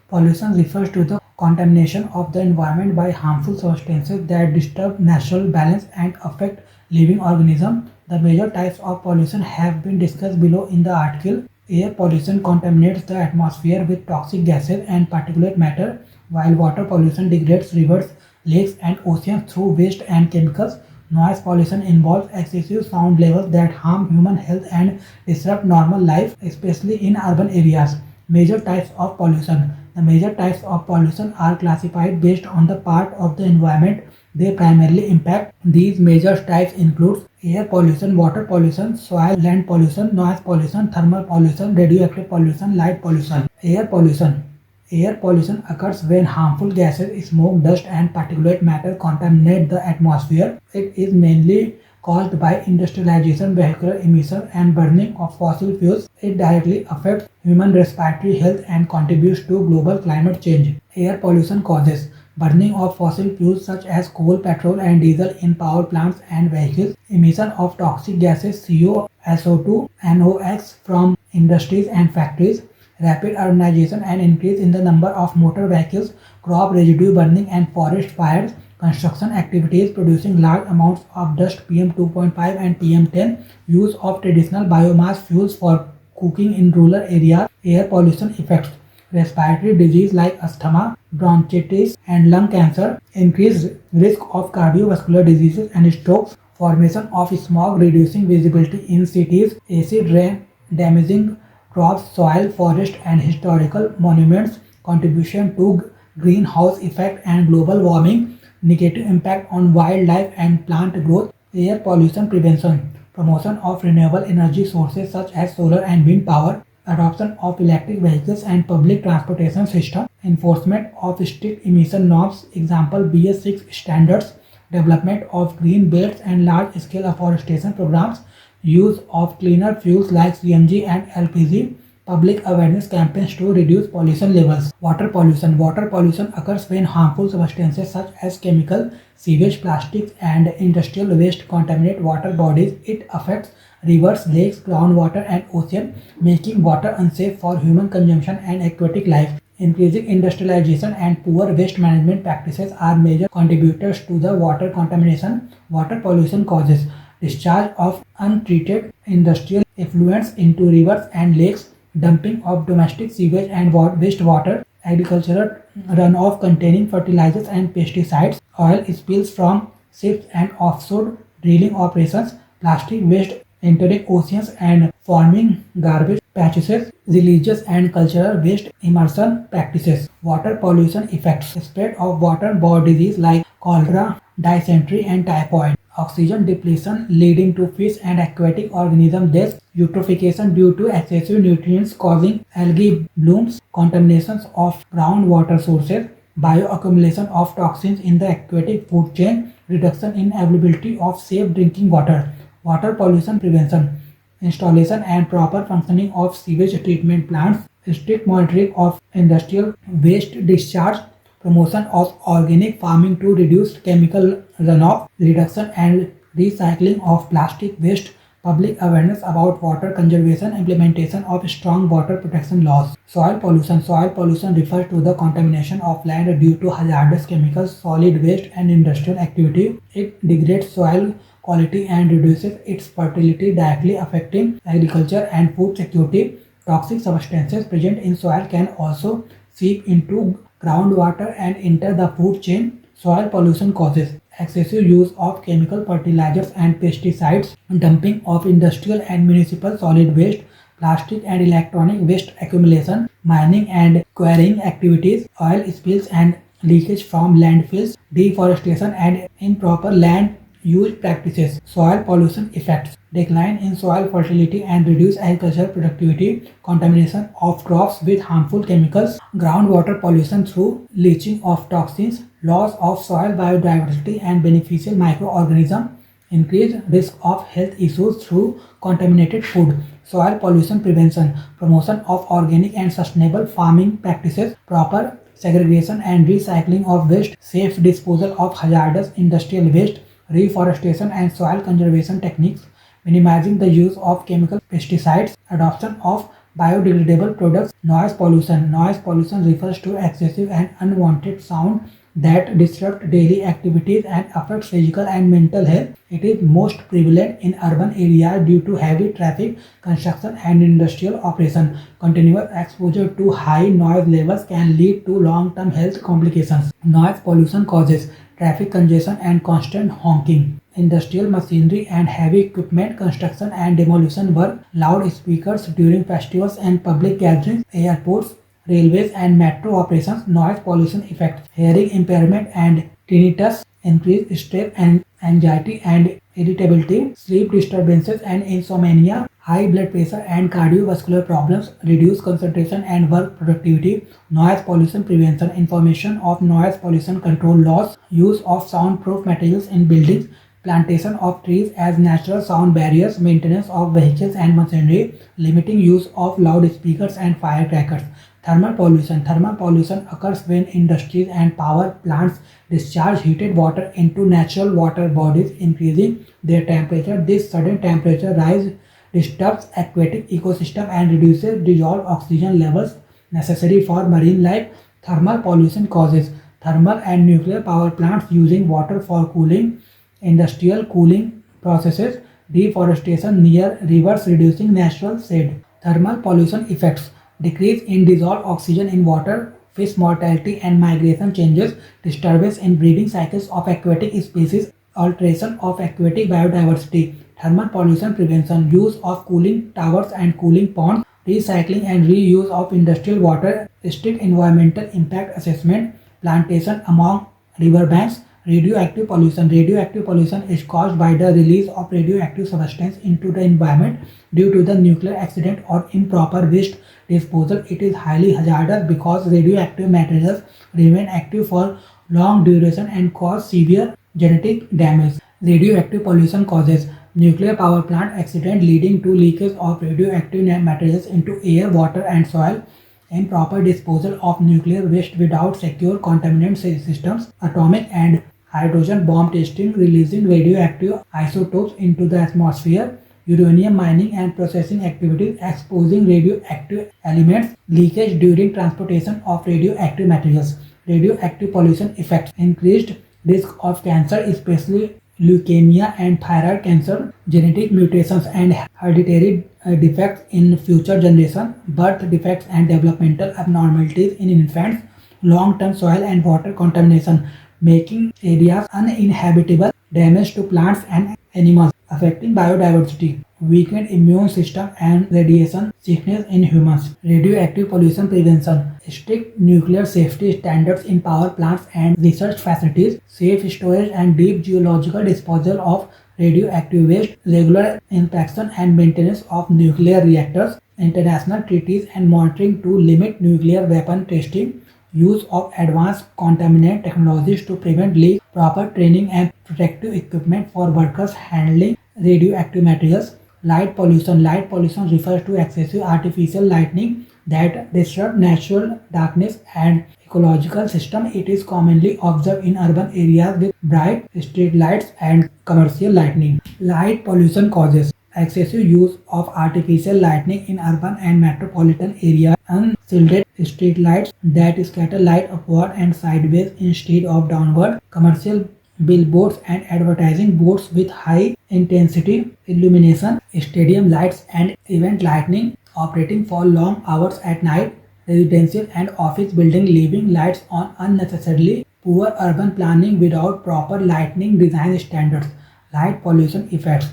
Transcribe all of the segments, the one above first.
Pollution refers to the contamination of the environment by harmful substances that disturb natural balance and affect living organisms. The major types of pollution have been discussed below in the article. Air pollution contaminates the atmosphere with toxic gases and particulate matter, while water pollution degrades rivers, lakes, and oceans through waste and chemicals. Noise pollution involves excessive sound levels that harm human health and disrupt normal life, especially in urban areas. Major types of pollution. The major types of pollution are classified based on the part of the environment they primarily impact. These major types include air pollution, water pollution, soil land pollution, noise pollution, thermal pollution, radioactive pollution, light pollution. Air pollution. Air pollution occurs when harmful gases, smoke, dust, and particulate matter contaminate the atmosphere. It is mainly caused by industrialization, vehicular emission, and burning of fossil fuels. It directly affects human respiratory health and contributes to global climate change. Air pollution causes burning of fossil fuels such as coal, petrol, and diesel in power plants and vehicles, emission of toxic gases CO, SO2, NOx from industries and factories, rapid urbanization and increase in the number of motor vehicles, crop residue burning and forest fires, construction activities producing large amounts of dust PM 2.5 and PM10, use of traditional biomass fuels for cooking in rural areas, air pollution effects, respiratory disease like asthma, bronchitis, and lung cancer, increased risk of cardiovascular diseases and strokes, formation of smog reducing visibility in cities, acid rain damaging crops, soil, forest, and historical monuments, contribution to greenhouse effect and global warming, negative impact on wildlife and plant growth, air pollution prevention, promotion of renewable energy sources such as solar and wind power, adoption of electric vehicles and public transportation system, enforcement of strict emission norms, example BS6 standards, development of green belts and large-scale afforestation programs, use of cleaner fuels like CNG and LPG, public awareness campaigns to reduce pollution levels. Water pollution. Water pollution occurs when harmful substances such as chemical, sewage, plastics, and industrial waste contaminate water bodies. It affects rivers, lakes, groundwater, and ocean, making water unsafe for human consumption and aquatic life. Increasing industrialization and poor waste management practices are major contributors to the water contamination. Water pollution causes discharge of untreated industrial effluents into rivers and lakes, dumping of domestic sewage and wastewater, agricultural runoff containing fertilizers and pesticides, oil spills from ships and offshore drilling operations, plastic waste entering oceans and forming garbage patches, religious and cultural waste immersion practices, water pollution effects, spread of waterborne disease like cholera, dysentery, and typhoid, oxygen depletion leading to fish and aquatic organism deaths, eutrophication due to excessive nutrients causing algae blooms, contaminations of groundwater sources, bioaccumulation of toxins in the aquatic food chain, reduction in availability of safe drinking water, water pollution prevention, installation and proper functioning of sewage treatment plants, strict monitoring of industrial waste discharge, promotion of organic farming to reduce chemical runoff, reduction and recycling of plastic waste, public awareness about water conservation, implementation of strong water protection laws. Soil pollution. Soil pollution refers to the contamination of land due to hazardous chemicals, solid waste, and industrial activity. It degrades soil quality and reduces its fertility, directly affecting agriculture and food security. Toxic substances present in soil can also seep into groundwater and enter the food chain. Soil pollution causes excessive use of chemical fertilizers and pesticides, dumping of industrial and municipal solid waste, plastic and electronic waste accumulation, mining and quarrying activities, oil spills and leakage from landfills, deforestation and improper land use practices. Soil pollution effects, decline in soil fertility and reduced agricultural productivity, contamination of crops with harmful chemicals, groundwater pollution through leaching of toxins, loss of soil biodiversity and beneficial microorganisms, increased risk of health issues through contaminated food. Soil pollution prevention, promotion of organic and sustainable farming practices, proper segregation and recycling of waste, safe disposal of hazardous industrial waste, reforestation and soil conservation techniques, minimizing the use of chemical pesticides, adoption of Biodegradable products. Noise pollution. Noise pollution refers to excessive and unwanted sound that disrupt daily activities and affect physical and mental health. It is most prevalent in urban areas due to heavy traffic, construction, and industrial operation. Continuous exposure to high noise levels can lead to long-term health complications. Noise pollution causes traffic congestion and constant honking. Industrial machinery and heavy equipment, construction and demolition work, loudspeakers during festivals and public gatherings, airports, railways and metro operations, noise pollution effects, hearing impairment and tinnitus, increased stress and anxiety and irritability, sleep disturbances and insomnia, high blood pressure and cardiovascular problems, reduced concentration and work productivity, noise pollution prevention, information of noise pollution control laws, use of soundproof materials in buildings, plantation of trees as natural sound barriers, maintenance of vehicles and machinery, limiting use of loudspeakers and firecrackers. Thermal pollution. Thermal pollution occurs when industries and power plants discharge heated water into natural water bodies, increasing their temperature. This sudden temperature rise disturbs aquatic ecosystem and reduces dissolved oxygen levels necessary for marine life. Thermal pollution causes thermal and nuclear power plants using water for cooling, industrial cooling processes, deforestation near rivers reducing natural shade. Thermal pollution effects: decrease in dissolved oxygen in water, fish mortality and migration changes, disturbance in breeding cycles of aquatic species, alteration of aquatic biodiversity. Thermal pollution prevention: use of cooling towers and cooling ponds, recycling and reuse of industrial water, strict environmental impact assessment, plantation among riverbanks. Radioactive pollution. Radioactive pollution is caused by the release of radioactive substance into the environment due to the nuclear accident or improper waste disposal. It is highly hazardous because radioactive materials remain active for long duration and cause severe genetic damage. Radioactive pollution causes nuclear power plant accident leading to leakage of radioactive materials into air, water and soil, improper disposal of nuclear waste without secure containment systems, atomic and hydrogen bomb testing releasing radioactive isotopes into the atmosphere, uranium mining and processing activities exposing radioactive elements, leakage during transportation of radioactive materials. Radioactive pollution effects: increased risk of cancer, especially leukemia and thyroid cancer, genetic mutations and hereditary defects in future generation, birth defects and developmental abnormalities in infants, long-term soil and water contamination, making areas uninhabitable, damage to plants and animals, affecting biodiversity, weakened immune system and radiation sickness in humans. Radioactive pollution prevention: strict nuclear safety standards in power plants and research facilities, safe storage and deep geological disposal of radioactive waste, regular inspection and maintenance of nuclear reactors, international treaties and monitoring to limit nuclear weapon testing, use of advanced contaminant technologies to prevent leaks, proper training and protective equipment for workers handling radioactive materials. Light pollution. Light pollution refers to excessive artificial lighting that disrupt natural darkness and ecological system. It is commonly observed in urban areas with bright street lights and commercial lighting. Light pollution causes excessive use of artificial lighting in urban and metropolitan areas, unshielded street lights that scatter light upward and sideways instead of downward, commercial billboards and advertising boards with high intensity illumination, stadium lights and event lighting operating for long hours at night, residential and office building leaving lights on unnecessarily, poor urban planning without proper lighting design standards. Light pollution effects: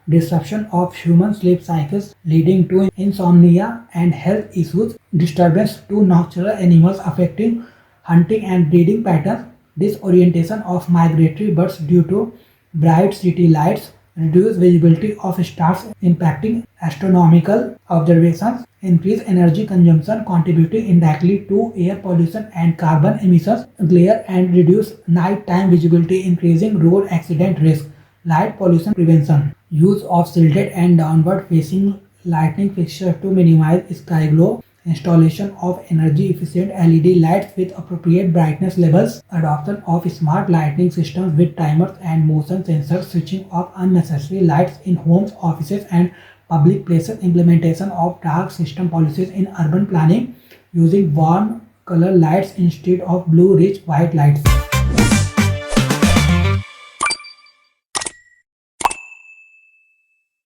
disruption of human sleep cycles leading to insomnia and health issues, disturbance to nocturnal animals affecting hunting and breeding patterns, disorientation of migratory birds due to bright city lights, reduced visibility of stars impacting astronomical observations, increased energy consumption contributing indirectly to air pollution and carbon emissions, glare and reduced nighttime visibility increasing road accident risk. Light pollution prevention: use of shielded and downward facing lighting fixtures to minimize sky glow, installation of energy efficient LED lights with appropriate brightness levels, adoption of smart lighting systems with timers and motion sensors, switching off unnecessary lights in homes, offices and public places, implementation of dark system policies in urban planning using warm color lights instead of blue rich white lights.